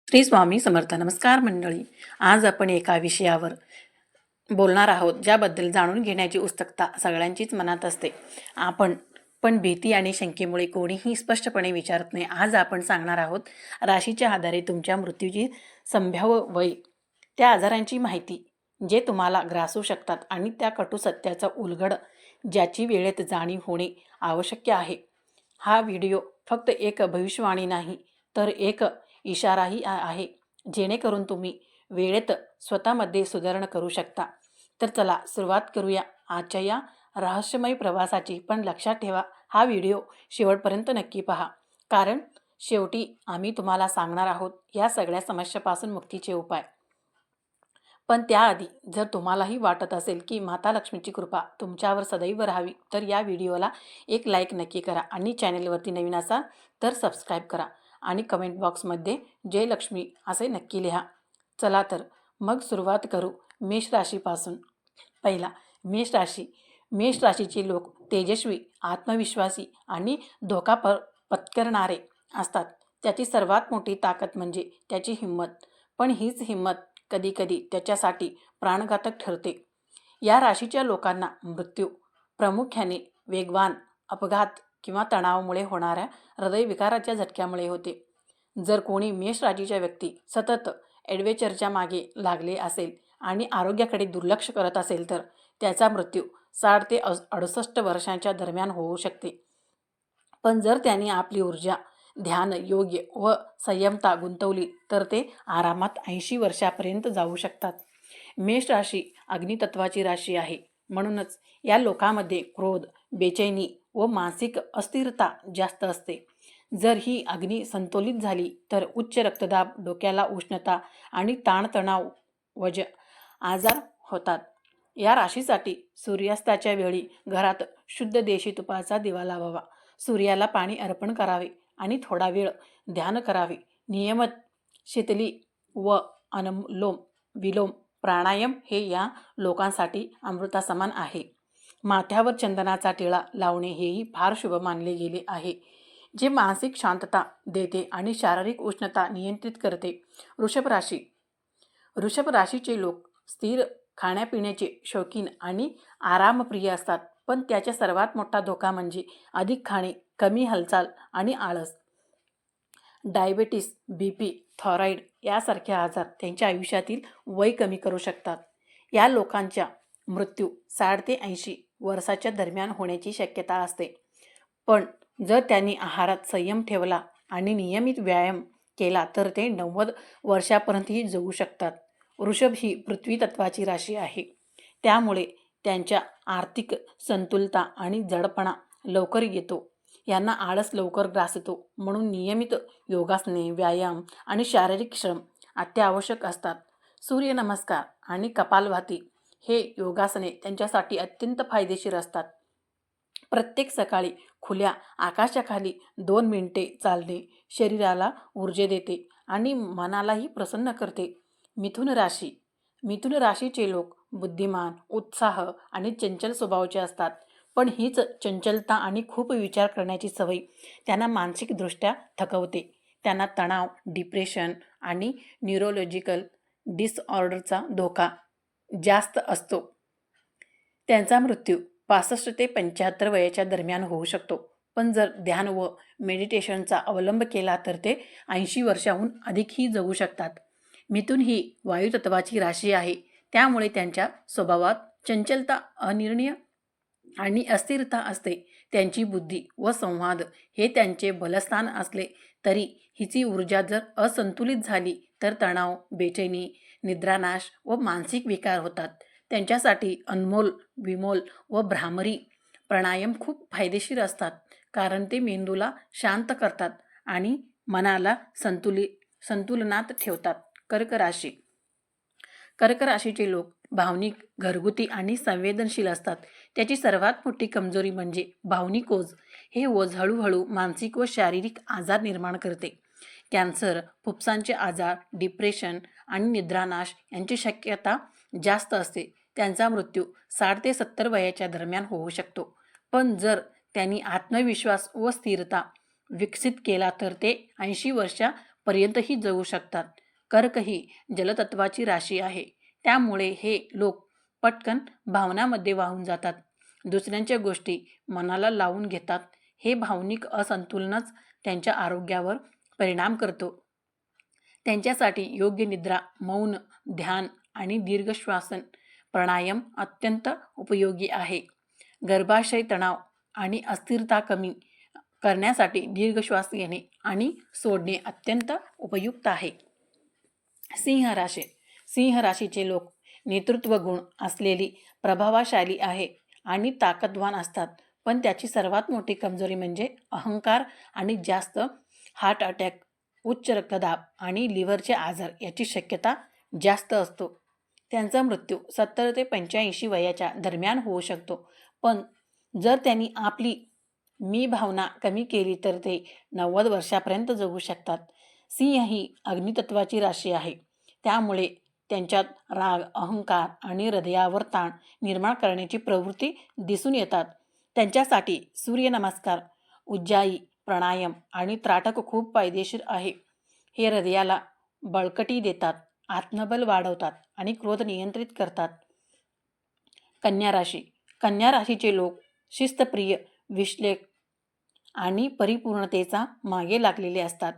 श्री स्वामी समर्थ. नमस्कार मंडळी. आज आपण एका विषयावर बोलणार आहोत ज्याबद्दल जाणून घेण्याची उत्सुकता सगळ्यांचीच मनात असते. पण भीती आणि शंकेमुळे कोणीही स्पष्टपणे विचारत नाही. आज आपण सांगणार आहोत राशीच्या आधारे तुमच्या मृत्यूची संभाव्य वय, त्या आजारांची माहिती जे तुम्हाला ग्रासू शकतात आणि त्या कटू सत्याचा उलगड ज्याची वेळेत जाणीव होणे आवश्यक आहे. हा व्हिडिओ फक्त एक भविष्यवाणी नाही तर एक इशाराही आहे, जेणेकरून तुम्ही वेळेत स्वतःमध्ये सुधारणा करू शकता. तर चला सुरुवात करूया आजच्या या रहस्यमय प्रवासाची. पण लक्षात ठेवा, हा व्हिडिओ शेवटपर्यंत नक्की पहा, कारण शेवटी आम्ही तुम्हाला सांगणार आहोत या सगळ्या समस्यापासून मुक्तीचे उपाय. पण त्याआधी जर तुम्हालाही वाटत असेल की माता लक्ष्मीची कृपा तुमच्यावर सदैव राहावी, तर या व्हिडिओला एक लाईक नक्की करा आणि चॅनेलवरती नवीन असाल तर सबस्क्राईब करा आणि कमेंट बॉक्समध्ये जय लक्ष्मी असे नक्की लिहा. चला तर मग सुरुवात करू मेष राशीपासून. पहिला, मेष राशी. मेष राशीचे लोक तेजस्वी, आत्मविश्वासी आणि धोका पत्करणारे असतात. त्याची सर्वात मोठी ताकद म्हणजे त्याची हिंमत. पण हीच हिंमत कधीकधी त्याच्यासाठी प्राणघातक ठरते. या राशीच्या लोकांना मृत्यू प्रामुख्याने वेगवान अपघात किंवा तणावामुळे होणाऱ्या हृदयविकाराच्या झटक्यामुळे होते. जर कोणी मेष राशीच्या व्यक्ती सतत ॲडव्हेंचरच्या मागे लागले असेल आणि आरोग्याकडे दुर्लक्ष करत असेल तर त्याचा मृत्यू 60 ते 68 वर्षांच्या दरम्यान होऊ शकते. पण जर त्यांनी आपली ऊर्जा, ध्यान, योग्य व संयमता गुंतवली तर ते आरामात 80 वर्षापर्यंत जाऊ शकतात. मेष राशी अग्नितत्वाची राशी आहे. म्हणूनच या लोकांमध्ये क्रोध, बेचैनी व मानसिक अस्थिरता जास्त असते. जर ही अग्नी संतुलित झाली तर उच्च रक्तदाब, डोक्याला उष्णता आणि ताणतणाव वज आजार होतात. या राशीसाठी सूर्यास्ताच्या वेळी घरात शुद्ध देशी तुपाचा दिवा लावावा, सूर्याला पाणी अर्पण करावे आणि थोडा वेळ ध्यान करावे. नियमित शीतली व अनुलोम विलोम प्राणायाम हे या लोकांसाठी अमृतासमान आहे. माथ्यावर चंदनाचा टिळा लावणे हेही फार शुभ मानले गेले आहे, जे मानसिक शांतता देते आणि शारीरिक उष्णता नियंत्रित करते. वृषभ राशी. वृषभ राशीचे लोक स्थिर, खाण्यापिण्याचे शौकीन आणि आरामप्रिय असतात. पण त्याचा सर्वात मोठा धोका म्हणजे अधिक खाणे, कमी हालचाल आणि आळस. डायबेटीस, BP, थायरॉईड यासारखे आजार त्यांच्या आयुष्यातील वय कमी करू शकतात. या लोकांचा मृत्यू 60 ते 80 वर्षाच्या दरम्यान होण्याची शक्यता असते. पण जर त्यांनी आहारात संयम ठेवला आणि नियमित व्यायाम केला तर ते 90 वर्षापर्यंतही जगू शकतात. वृषभ ही पृथ्वी तत्वाची राशी आहे. त्यामुळे त्यांच्या आर्थिक संतुलता आणि जडपणा लवकर येतो. यांना आळस लवकर ग्रासतो. म्हणून नियमित योगासने, व्यायाम आणि शारीरिक श्रम अत्यावश्यक असतात. सूर्यनमस्कार आणि कपालभाती हे योगासने त्यांच्यासाठी अत्यंत फायदेशीर असतात. प्रत्येक सकाळी खुल्या आकाशाखाली 2 मिनिटे चालणे शरीराला ऊर्जा देते आणि मनालाही प्रसन्न करते. मिथुन राशी. मिथुन राशीचे लोक बुद्धिमान, उत्साह आणि चंचल स्वभावाचे असतात. पण हीच चंचलता आणि खूप विचार करण्याची सवय त्यांना मानसिकदृष्ट्या थकवते. त्यांना तणाव, डिप्रेशन आणि न्यूरोलॉजिकल डिसऑर्डरचा धोका जास्त असतो. त्यांचा मृत्यू 65 ते 75 वयाच्या दरम्यान होऊ शकतो. पण जर ध्यान व मेडिटेशनचा अवलंब केला तर ते 80 वर्षाहून अधिकही जगू शकतात. मिथुन ही वायुतत्वाची राशी आहे. त्यामुळे त्यांच्या स्वभावात चंचलता, अनिर्णय आणि अस्थिरता असते. त्यांची बुद्धी व संवाद हे त्यांचे बलस्थान असले तरी हिची ऊर्जा जर असंतुलित झाली तर तणाव, बेचैनी, निद्रानाश व मानसिक विकार होतात. त्यांच्यासाठी अनमोल, विमोल व भ्रामरी प्राणायाम खूप फायदेशीर असतात, कारण ते मेंदूला शांत करतात आणि मनाला संतुलनात ठेवतात. कर्क राशी. कर्क राशीचे लोक भावनिक, घरगुती आणि संवेदनशील असतात. त्याची सर्वात मोठी कमजोरी म्हणजे भावनिक ओझ. हे ओझ हळूहळू मानसिक व शारीरिक आजार निर्माण करते. कॅन्सर, फुफ्फुसांचे आजार, डिप्रेशन आणि निद्रानाश यांची शक्यता जास्त असते. त्यांचा मृत्यू 60 ते 70 वयाच्या दरम्यान होऊ शकतो. पण जर त्यांनी आत्मविश्वास व स्थिरता विकसित केला तर ते 80 वर्षापर्यंत पर्यंतही जगू शकतात. कर्क ही जलतत्वाची राशी आहे. त्यामुळे हे लोक पटकन भावनांमध्ये वाहून जातात. दुसऱ्यांच्या गोष्टी मनाला लावून घेतात. हे भावनिक असंतुलनच त्यांच्या आरोग्यावर परिणाम करतो. त्यांच्यासाठी योग्य निद्रा, मौन, ध्यान आणि दीर्घ श्वासन प्राणायाम अत्यंत उपयोगी आहे. गर्भाशय तणाव आणि अस्थिरता कमी करण्यासाठी दीर्घ श्वास घेणे आणि सोडणे अत्यंत उपयुक्त आहे. सिंह राशी. सिंह राशीचे लोक नेतृत्व गुण असलेली प्रभावशाली आहे आणि ताकदवान असतात. पण त्याची सर्वात मोठी कमजोरी म्हणजे अहंकार आणि जास्त हार्ट अटॅक, उच्च रक्तदाब आणि लिव्हरचे आजार याची शक्यता जास्त असतो. त्यांचा मृत्यू 70 ते 85 वयाच्या दरम्यान होऊ शकतो. पण जर त्यांनी आपली मी भावना कमी केली तर ते 90 वर्षापर्यंत जगू शकतात. सिंह ही अग्नितत्वाची राशी आहे. त्यामुळे त्यांच्यात राग, अहंकार आणि हृदयावर ताण निर्माण करण्याची प्रवृत्ती दिसून येतात. त्यांच्यासाठी सूर्यनमस्कार, उज्जाई, प्राणायाम आणि त्राटक खूप फायदेशीर आहे. हे हृदयाला बळकटी देतात, आत्मबल वाढवतात आणि क्रोध नियंत्रित करतात. कन्या राशी. कन्या राशीचे लोक शिस्तप्रिय, विश्लेषक आणि परिपूर्णतेचा मागे लागलेले असतात.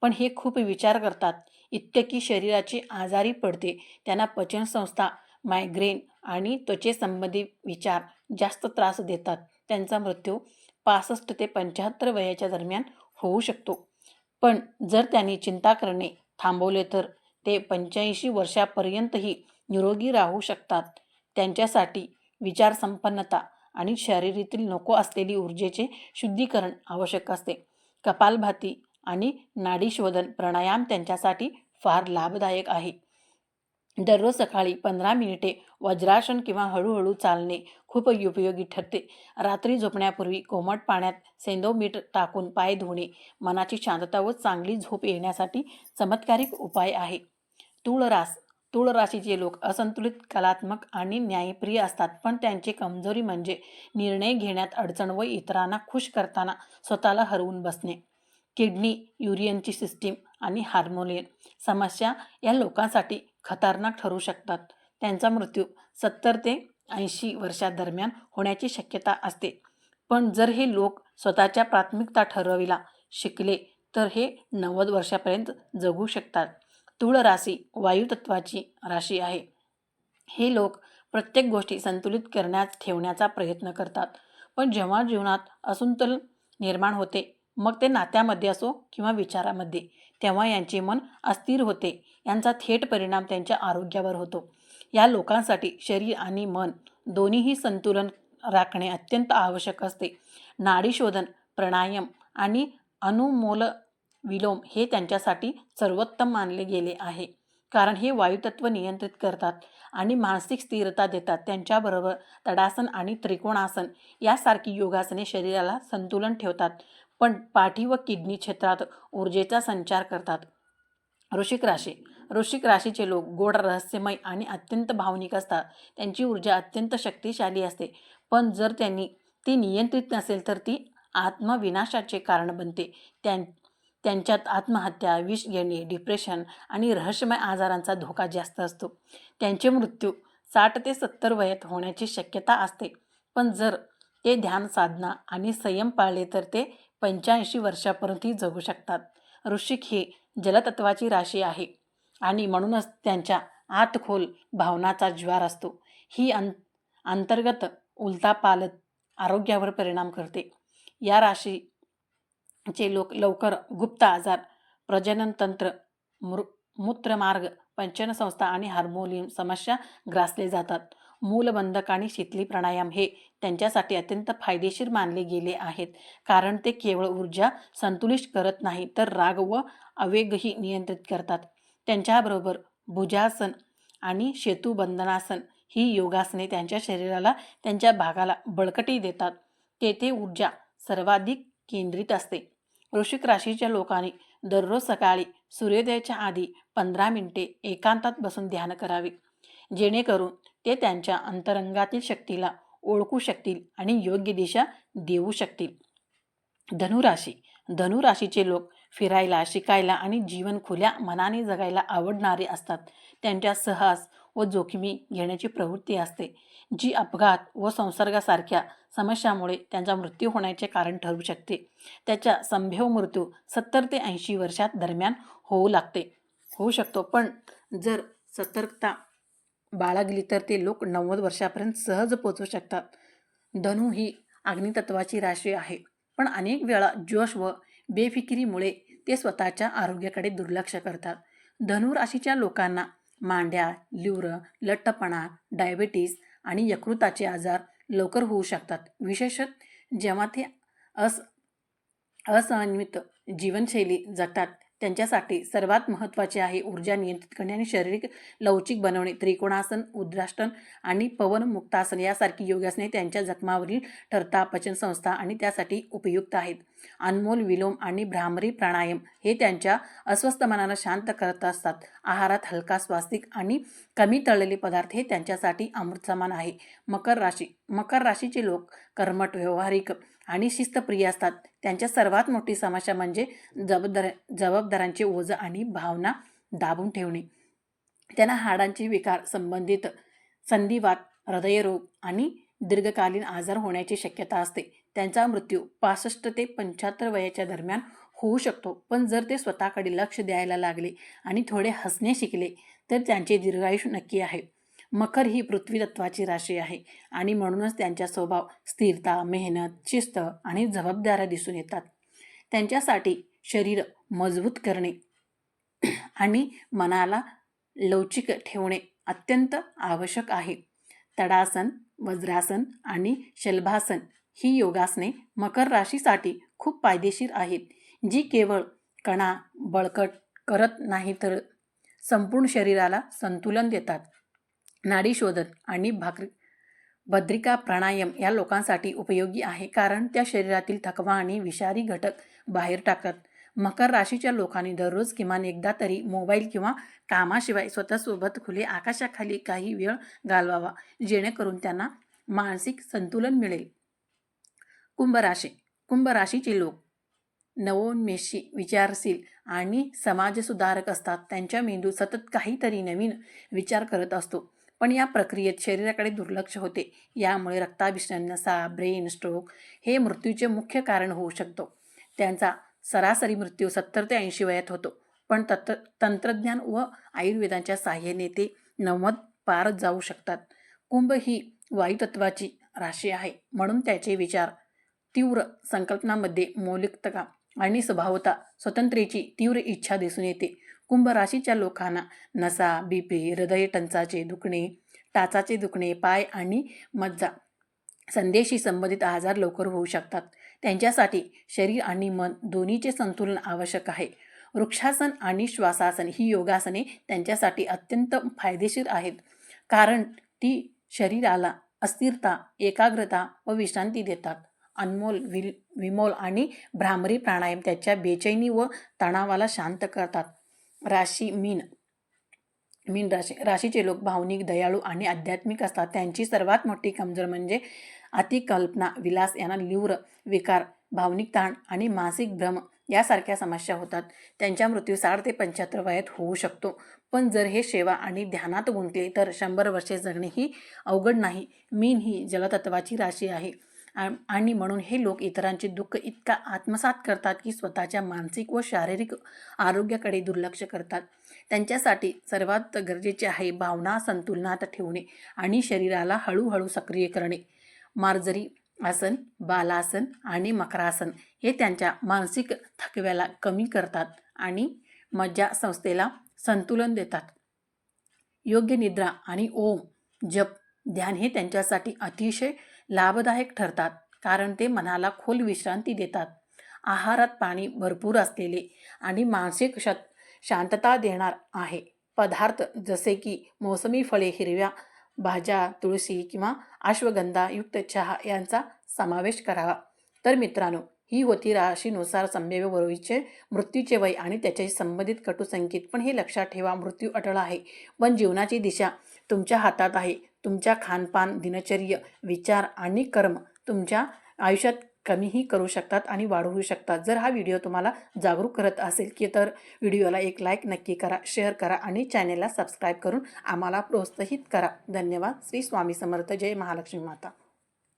पण हे खूप विचार करतात, इतके की शरीराची आजारी पडते. त्यांना पचनसंस्था, मायग्रेन आणि त्वचेसंबंधी विचार जास्त त्रास देतात. त्यांचा मृत्यू 65 ते 75 वयाच्या दरम्यान होऊ शकतो. पण जर त्यांनी चिंता करणे थांबवले तर ते 85 वर्षापर्यंतही निरोगी राहू शकतात. त्यांच्यासाठी विचारसंपन्नता आणि शरीरातील नको असलेली ऊर्जेचे शुद्धीकरण आवश्यक असते. कपालभाती आणि नाडीशोधन प्राणायाम त्यांच्यासाठी फार लाभदायक आहे. दररोज सकाळी 15 मिनिटे वज्रासन किंवा हळूहळू चालणे खूप उपयोगी ठरते. रात्री झोपण्यापूर्वी कोमट पाण्यात सैंधव मीठ टाकून पाय धुणे मनाची शांतता व चांगली झोप येण्यासाठी चमत्कारिक उपाय आहे. तूळ रास. तूळ राशीचे लोक असंतुलित, कलात्मक आणि न्यायप्रिय असतात. पण त्यांची कमजोरी म्हणजे निर्णय घेण्यात अडचण व इतरांना खुश करताना स्वतःला हरवून बसणे. किडनी, युरिनची सिस्टीम आणि हार्मोनियन समस्या या लोकांसाठी खतरनाक ठरू शकतात. त्यांचा मृत्यू 70 ते 80 वर्षादरम्यान होण्याची शक्यता असते. पण जर हे लोक स्वतःच्या प्राथमिकता ठरविला शिकले तर हे 90 वर्षापर्यंत जगू शकतात. तूळ राशी वायुतत्वाची राशी आहे. हे लोक प्रत्येक गोष्टी संतुलित करण्यास ठेवण्याचा प्रयत्न करतात. पण जेव्हा जीवनात असंतुलन निर्माण होते, मग ते नात्यामध्ये असो किंवा विचारामध्ये, तेव्हा यांचे मन अस्थिर होते. यांचा थेट परिणाम त्यांच्या आरोग्यावर होतो. या लोकांसाठी शरीर आणि मन दोन्हीही संतुलन राखणे अत्यंत आवश्यक असते. नाडीशोधन, प्राणायाम आणि अनुलोम-विलोम हे त्यांच्यासाठी सर्वोत्तम मानले गेले आहे. कारण हे वायुतत्व नियंत्रित करतात आणि मानसिक स्थिरता देतात. त्यांच्याबरोबर तडासन आणि त्रिकोणासन यासारखी योगासने शरीराला संतुलन ठेवतात, पण पाठी व किडनी क्षेत्रात ऊर्जेचा संचार करतात. वृश्चिक राशी. वृश्चिक राशीचे लोक गोड, रहस्यमय आणि अत्यंत भावनिक असतात. त्यांची ऊर्जा अत्यंत शक्तिशाली असते. पण जर त्यांनी ती नियंत्रित नसेल तर ती आत्मविनाशाचे कारण बनते. त्यांच्यात आत्महत्या, विष घेणे, डिप्रेशन आणि रहस्यमय आजारांचा धोका जास्त असतो. त्यांचे मृत्यू 60 ते 70 वयात होण्याची शक्यता असते. पण जर ते ध्यान साधना आणि संयम पाळले तर ते 85 वर्षापर्यंतही जगू शकतात. वृश्चिक ही जलतत्वाची राशी आहे आणि म्हणूनच त्यांच्या आत खोल भावनाचा ज्वार असतो. ही अंतर्गत उलथापालथ आरोग्यावर परिणाम करते. या राशीचे लोक लवकर गुप्त आजार, प्रजननतंत्र, मूत्रमार्ग, पचनसंस्था आणि हार्मोनियन समस्या ग्रासले जातात. मूलबंधक आणि शीतली प्राणायाम हे त्यांच्यासाठी अत्यंत फायदेशीर मानले गेले आहेत. कारण ते केवळ ऊर्जा संतुलित करत नाही तर राग व आवेगही नियंत्रित करतात. त्यांच्याबरोबर भुजासन आणि सेतुबंधनासन ही योगासने त्यांच्या शरीराला, त्यांच्या भागाला बळकटी देतात. तेथे ऊर्जा सर्वाधिक केंद्रित असते. वृश्चिक राशीच्या लोकांनी दररोज सकाळी सूर्योदयाच्या आधी 15 मिनिटे एकांतात बसून ध्यान करावे, जेणेकरून ते त्यांच्या अंतरंगातील शक्तीला ओळखू शकतील आणि योग्य दिशा देऊ शकतील. धनुराशी. धनुराशीचे लोक फिरायला, शिकायला आणि जीवन खुल्या मनाने जगायला आवडणारे असतात. त्यांच्या साहस व जोखमी घेण्याची प्रवृत्ती असते, जी अपघात व संसर्गासारख्या समस्यामुळे त्यांचा मृत्यू होण्याचे कारण ठरू शकते. त्याचा संभाव्य मृत्यू 70 ते 80 वर्षात दरम्यान होऊ शकतो. पण जर सतर्कता बाळगली तर ते लोक 90 वर्षापर्यंत सहज पोहोचू शकतात. धनु ही अग्नितत्वाची राशी आहे, पण अनेक वेळा जोश व बेफिकिरीमुळे ते स्वतःच्या आरोग्याकडे दुर्लक्ष करतात. धनु राशीच्या लोकांना मांड्या, लिव्हर, लठ्ठपणा, डायबिटीस आणि यकृताचे आजार लवकर होऊ शकतात. विशेषतः जेव्हा ते अस असंयमित जीवनशैली जगतात. त्यांच्यासाठी सर्वात महत्त्वाचे आहे ऊर्जा नियंत्रित करणे आणि शारीरिक लवचिक बनवणे. त्रिकोणासन, उद्रासन आणि पवन मुक्तासन यासारखी योगासने त्यांच्या जखमावरील ठरता पचनसंस्था आणि त्यासाठी उपयुक्त आहेत. अनमोल विलोम आणि भ्रामरी प्राणायाम हे त्यांच्या अस्वस्थ मनाला शांत करत असतात. आहारात हलका, स्वास्तिक आणि कमी तळलेले पदार्थ हे त्यांच्यासाठी अमृत समान आहे. मकर राशीचे लोक कर्मठ, व्यावहारिक आणि शिस्तप्रिय असतात. त्यांच्या सर्वात मोठी समस्या म्हणजे जबाबदाऱ्यांचे ओझं आणि भावना दाबून ठेवणे. त्यांना हाडांचे विकार, संबंधित संधिवात, हृदयरोग आणि दीर्घकालीन आजार होण्याची शक्यता असते. त्यांचा मृत्यू 65 ते 75 वयाच्या दरम्यान होऊ शकतो. पण जर ते स्वतःकडे लक्ष द्यायला लागले आणि थोडे हसणे शिकले तर त्यांचे दीर्घायुष्य नक्की आहे. मकर ही पृथ्वी तत्वाची राशी आहे आणि म्हणूनच त्यांचा स्वभाव स्थिरता, मेहनत, शिस्त आणि जबाबदाऱ्या दिसून येतात. त्यांच्यासाठी शरीर मजबूत करणे आणि मनाला लवचिक ठेवणे अत्यंत आवश्यक आहे. तडासन, वज्रासन आणि शलभासन ही योगासने मकर राशीसाठी खूप फायदेशीर आहेत, जी केवळ कणा बळकट करत नाही तर संपूर्ण शरीराला संतुलन देतात. नाडी शोधन आणि भद्रिका प्राणायाम या लोकांसाठी उपयोगी आहे, कारण त्या शरीरातील थकवा आणि विषारी घटक बाहेर टाकतात. मकर राशीच्या लोकांनी दररोज किमान एकदा तरी मोबाईल किंवा कामाशिवाय स्वतःसोबत खुले आकाशाखाली काही वेळ घालवावा, जेणेकरून त्यांना मानसिक संतुलन मिळेल. कुंभ राशीचे लोक नवोन्मेषी, विचारशील आणि समाजसुधारक असतात. त्यांच्या मेंदू सतत काहीतरी नवीन विचार करत असतो, पण या प्रक्रियेत शरीराकडे दुर्लक्ष होते. यामुळे रक्ताभिसरण, नसा, ब्रेन स्ट्रोक हे मृत्यूचे मुख्य कारण होऊ शकतो. त्यांचा सरासरी मृत्यू 70 ते 80 वयात होतो, पण तंत्रज्ञान व आयुर्वेदाच्या साहाय्याने ते 90 पार जाऊ शकतात. कुंभ ही वायुतत्वाची राशी आहे, म्हणून त्याचे विचार तीव्र, संकल्पनांमध्ये मौलिकता आणि स्वभावता स्वतंत्रेची तीव्र इच्छा दिसून येते. कुंभ राशीच्या लोकांना नसा, बीपी, हृदय टंचाचे दुखणे, टाचाचे दुखणे, पाय आणि मज्जा संधीशी संबंधित आजार लवकर होऊ शकतात. त्यांच्यासाठी शरीर आणि मन दोन्हीचे संतुलन आवश्यक आहे. वृक्षासन आणि श्वासासन ही योगासने त्यांच्यासाठी अत्यंत फायदेशीर आहेत, कारण ती शरीराला अस्थिरता, एकाग्रता व विश्रांती देतात. अनमोल विमोल आणि भ्रामरी प्राणायाम त्याच्या बेचैनी व तणावाला शांत करतात. मीन राशीचे लोक भावनिक, दयाळू आणि आध्यात्मिक असतात. त्यांची सर्वात मोठी कमजोर म्हणजे अतिकल्पना, विलास यांना लिव्हर विकार, भावनिक ताण आणि मानसिक भ्रम यासारख्या समस्या होतात. त्यांचा मृत्यू 60 ते 75 वयात होऊ शकतो, पण जर हे सेवा आणि ध्यानात गुंतले तर 100 वर्षे जगणे ही अवघड नाही. मीन ही जलतत्वाची राशी आहे आणि म्हणून हे लोक इतरांचे दुःख इतका आत्मसात करतात की स्वतःच्या मानसिक व शारीरिक आरोग्याकडे दुर्लक्ष करतात. त्यांच्यासाठी सर्वात गरजेचे आहे भावना संतुलनात ठेवणे आणि शरीराला हळूहळू सक्रिय करणे. मार्जरी आसन, बालासन आणि मकरासन हे त्यांच्या मानसिक थकव्याला कमी करतात आणि मज्जा संस्थेला संतुलन देतात. योग्य निद्रा आणि ओम जप, ध्यान हे त्यांच्यासाठी अतिशय लाभदायक ठरतात, कारण ते मनाला खोल विश्रांती देतात. आहारात पाणी भरपूर असलेले आणि मानसिक शांतता देणार आहे पदार्थ जसे की मोसमी फळे, हिरव्या भाज्या, तुळशी किंवा अश्वगंधायुक्त चहा यांचा समावेश करावा. तर मित्रांनो, ही होती राशीनुसार संभाव्य वयोचे मृत्यूचे वय आणि त्याच्याशी संबंधित कटू संकेत. पण हे लक्षात ठेवा, मृत्यू अटळ आहे, पण जीवनाची दिशा तुमच्या हातात आहे. तुमच्या खानपान, दिनचर्या, विचार आणि कर्म तुमच्या आयुष्यात कमीही करू शकतात आणि वाढवू शकतात. जर हा व्हिडिओ तुम्हाला जागरूक करत असेल की तर व्हिडिओला एक लाईक नक्की करा, शेअर करा आणि चॅनेलला सबस्क्राईब करून आम्हाला प्रोत्साहित करा. धन्यवाद. श्री स्वामी समर्थ. जय महालक्ष्मी माता.